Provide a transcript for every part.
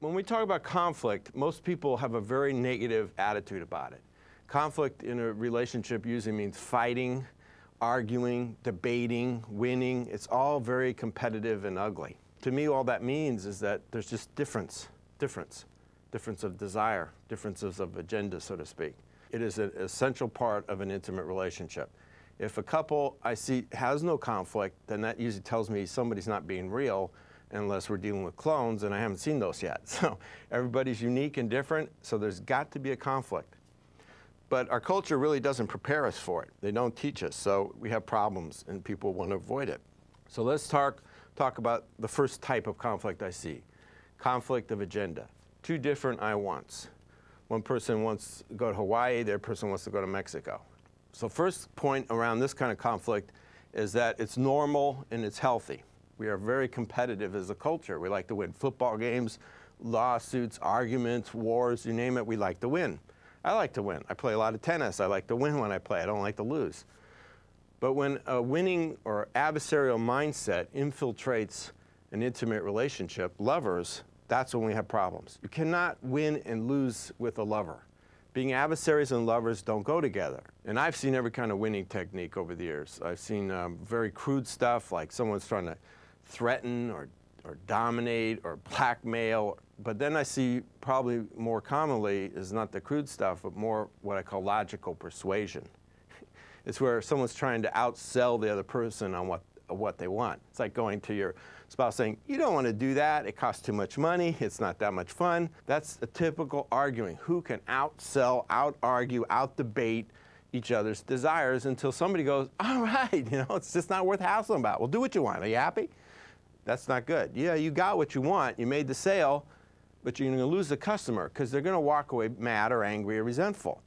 When we talk about conflict, most people have a very negative attitude about it. Conflict in a relationship usually means fighting, arguing, debating, winning. It's all very competitive and ugly. To me, all that means is that there's just difference of desire, differences of agenda, so to speak. It is an essential part of an intimate relationship. If a couple I see has no conflict, then that usually tells me somebody's not being real, unless we're dealing with clones, and I haven't seen those yet. So everybody's unique and different, so there's got to be a conflict. But our culture really doesn't prepare us for it. They don't teach us, so we have problems, and people want to avoid it. So let's talk about the first type of conflict I see. Conflict of agenda. Two different I wants. One person wants to go to Hawaii, the other person wants to go to Mexico. So first point around this kind of conflict is that it's normal and it's healthy. We are very competitive as a culture. We like to win football games, lawsuits, arguments, wars, you name it, we like to win. I like to win. I play a lot of tennis. I like to win when I play. I don't like to lose. But when a winning or adversarial mindset infiltrates an intimate relationship, lovers, that's when we have problems. You cannot win and lose with a lover. Being adversaries and lovers don't go together. And I've seen every kind of winning technique over the years. I've seen very crude stuff, like someone's trying to threaten or dominate or blackmail. But then I see probably more commonly is not the crude stuff, but more what I call logical persuasion. It's where someone's trying to outsell the other person on what they want. It's like going to your spouse saying, you don't want to do that, it costs too much money, it's not that much fun. That's a typical arguing. Who can outsell, out-argue, out-debate each other's desires until somebody goes, all right, it's just not worth hassling about. Well, do what you want. Are you happy? That's not good. Yeah, you got what you want, you made the sale, but you're going to lose the customer because they're going to walk away mad or angry or resentful.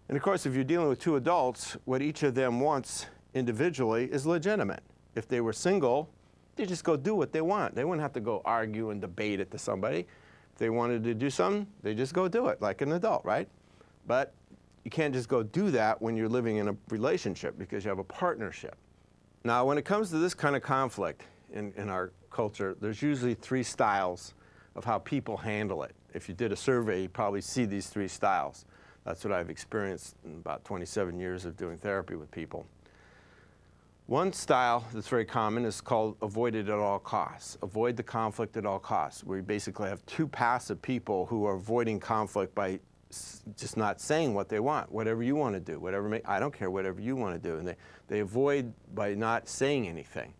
And of course, if you're dealing with two adults, what each of them wants individually is legitimate. If they were single, they just go do what they want. They wouldn't have to go argue and debate it to somebody. If they wanted to do something, they just go do it like an adult, right? But you can't just go do that when you're living in a relationship because you have a partnership. Now, when it comes to this kind of conflict in our culture, there's usually three styles of how people handle it. If you did a survey, you'd probably see these three styles. That's what I've experienced in about 27 years of doing therapy with people. One style that's very common is called avoid it at all costs. Avoid the conflict at all costs, where you basically have two passive people who are avoiding conflict by just not saying what they want. Whatever you want to do, I don't care, whatever you want to do. And they avoid by not saying anything.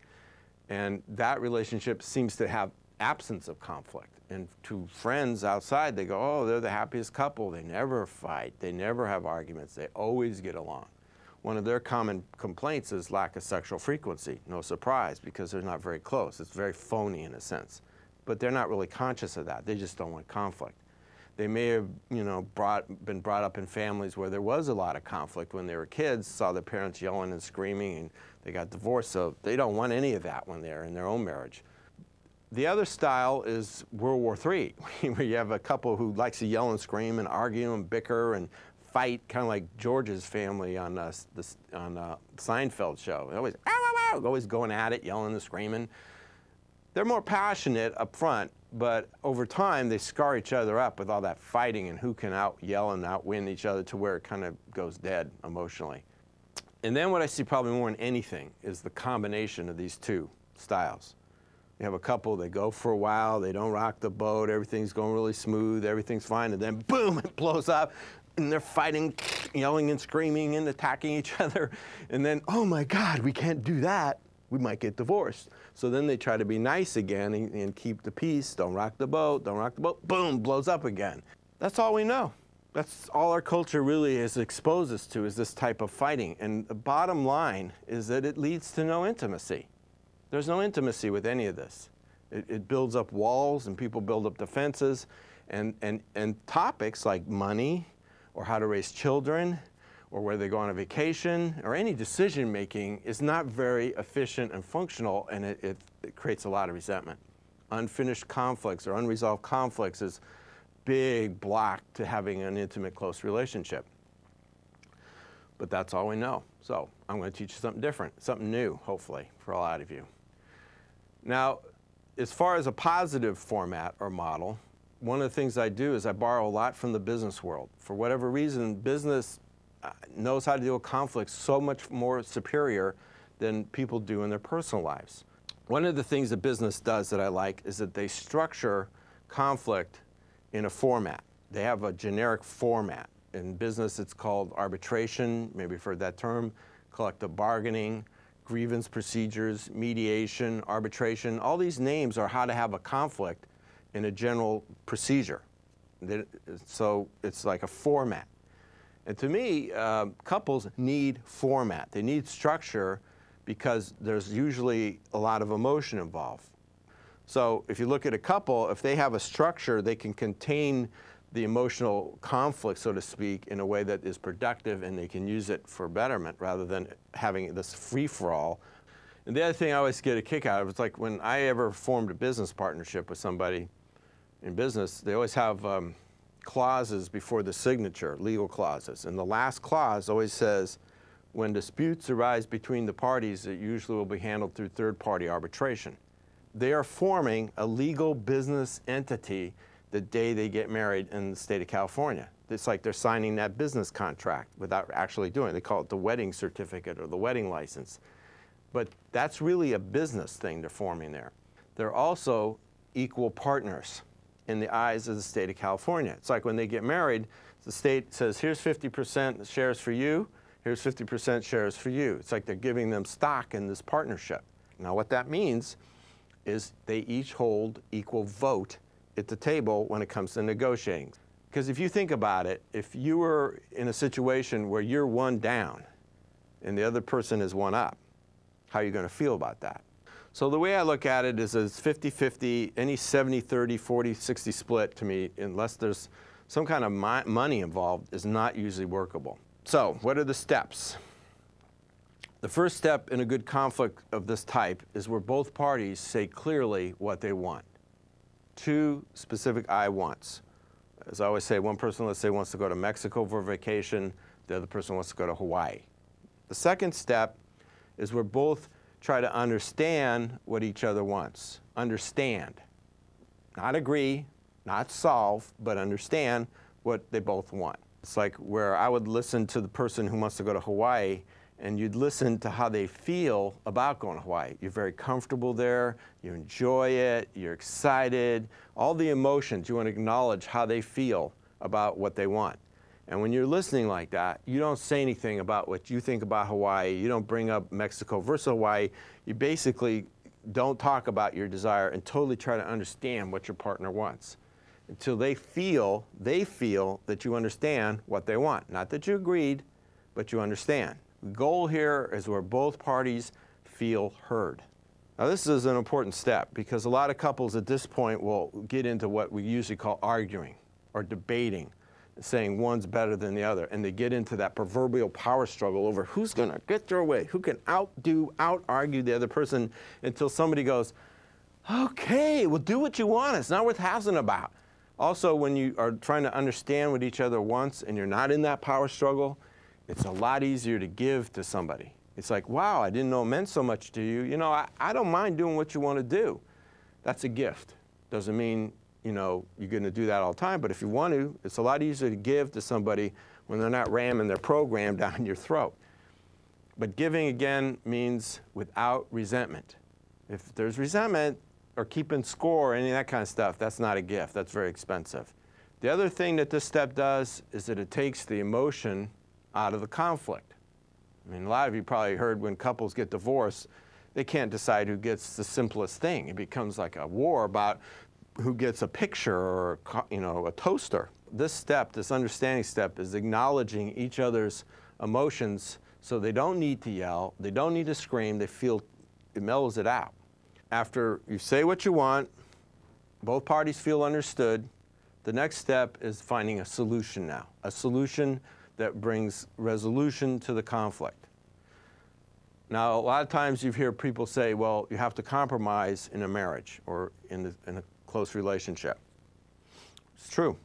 And that relationship seems to have absence of conflict. And to friends outside, they go, oh, they're the happiest couple. They never fight. They never have arguments. They always get along. One of their common complaints is lack of sexual frequency. No surprise, because they're not very close. It's very phony in a sense. But they're not really conscious of that. They just don't want conflict. They may have, been brought up in families where there was a lot of conflict when they were kids, saw their parents yelling and screaming, and they got divorced, so they don't want any of that when they're in their own marriage. The other style is World War III, where you have a couple who likes to yell and scream and argue and bicker and fight, kind of like George's family on Seinfeld show. They're always going at it, yelling and screaming. They're more passionate up front, but over time they scar each other up with all that fighting and who can out-yell and out-win each other to where it kind of goes dead emotionally. And then what I see probably more than anything is the combination of these two styles. You have a couple, they go for a while, they don't rock the boat, everything's going really smooth, everything's fine, and then boom, it blows up, and they're fighting, yelling and screaming and attacking each other. And then, oh my God, we can't do that. We might get divorced. So then they try to be nice again and keep the peace, don't rock the boat, boom, blows up again. That's all we know. That's all our culture really is exposed us to, is this type of fighting. And the bottom line is that it leads to no intimacy. There's no intimacy with any of this. It builds up walls and people build up defenses, and topics like money or how to raise children or where they go on a vacation or any decision making is not very efficient and functional, and it creates a lot of resentment. Unfinished conflicts or unresolved conflicts is big block to having an intimate, close relationship. But that's all we know. So I'm going to teach you something different, something new, hopefully, for a lot of you. Now, as far as a positive format or model, one of the things I do is I borrow a lot from the business world. For whatever reason, business knows how to deal with conflict so much more superior than people do in their personal lives. One of the things that business does that I like is that they structure conflict in a format. They have a generic format. In business, it's called arbitration, maybe you've heard that term, collective bargaining, grievance procedures, mediation, arbitration. All these names are how to have a conflict in a general procedure. So it's like a format. And to me, couples need format. They need structure because there's usually a lot of emotion involved. So if you look at a couple, if they have a structure, they can contain the emotional conflict, so to speak, in a way that is productive, and they can use it for betterment rather than having this free-for-all. And the other thing I always get a kick out of is like when I ever formed a business partnership with somebody in business, they always have clauses before the signature, legal clauses. And the last clause always says, when disputes arise between the parties, it usually will be handled through third-party arbitration. They are forming a legal business entity the day they get married in the state of California. It's like they're signing that business contract without actually doing it. They call it the wedding certificate or the wedding license. But that's really a business thing they're forming there. They're also equal partners in the eyes of the state of California. It's like when they get married, the state says, here's 50% shares for you, here's 50% shares for you. It's like they're giving them stock in this partnership. Now what that means is they each hold equal vote at the table when it comes to negotiating. Because if you think about it, if you were in a situation where you're one down and the other person is one up, how are you going to feel about that? So the way I look at it is it's 50-50, any 70-30, 40-60 split to me, unless there's some kind of money involved, is not usually workable. So what are the steps? The first step in a good conflict of this type is where both parties say clearly what they want. Two specific I wants. As I always say, one person, let's say, wants to go to Mexico for vacation, the other person wants to go to Hawaii. The second step is where both try to understand what each other wants. Understand. Not agree, not solve, but understand what they both want. It's like where I would listen to the person who wants to go to Hawaii, and you'd listen to how they feel about going to Hawaii. You're very comfortable there, you enjoy it, you're excited, all the emotions, you want to acknowledge how they feel about what they want. And when you're listening like that, you don't say anything about what you think about Hawaii, you don't bring up Mexico versus Hawaii, you basically don't talk about your desire and totally try to understand what your partner wants. Until they feel that you understand what they want. Not that you agreed, but you understand. The goal here is where both parties feel heard. Now this is an important step because a lot of couples at this point will get into what we usually call arguing or debating, saying one's better than the other, and they get into that proverbial power struggle over who's going to get their way, who can out-argue the other person until somebody goes, okay, well do what you want, it's not worth hassling about. Also, when you are trying to understand what each other wants and you're not in that power struggle, it's a lot easier to give to somebody. It's like, wow, I didn't know it meant so much to you. You know, I don't mind doing what you want to do. That's a gift. Doesn't mean, you know, you're going to do that all the time, but if you want to, it's a lot easier to give to somebody when they're not ramming their program down your throat. But giving, again, means without resentment. If there's resentment or keeping score or any of that kind of stuff, that's not a gift. That's very expensive. The other thing that this step does is that it takes the emotion out of the conflict. I mean, a lot of you probably heard when couples get divorced, they can't decide who gets the simplest thing. It becomes like a war about who gets a picture or, you know, a toaster. This step, this understanding step, is acknowledging each other's emotions so they don't need to yell, they don't need to scream, they feel, it mellows it out. After you say what you want, both parties feel understood, the next step is finding a solution now, a solution that brings resolution to the conflict. Now, a lot of times you hear people say, well, you have to compromise in a marriage or in a close relationship. It's true.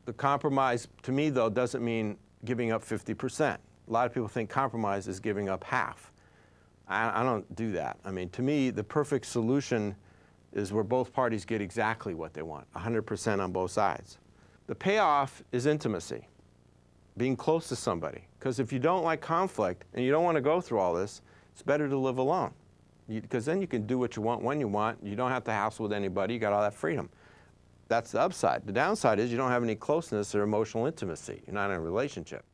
The compromise, to me, though, doesn't mean giving up 50%. A lot of people think compromise is giving up half. I don't do that. I mean, to me, the perfect solution is where both parties get exactly what they want, 100% on both sides. The payoff is intimacy, being close to somebody. Because if you don't like conflict and you don't want to go through all this, it's better to live alone. Because then you can do what you want when you want. You don't have to hassle with anybody. You got all that freedom. That's the upside. The downside is you don't have any closeness or emotional intimacy. You're not in a relationship.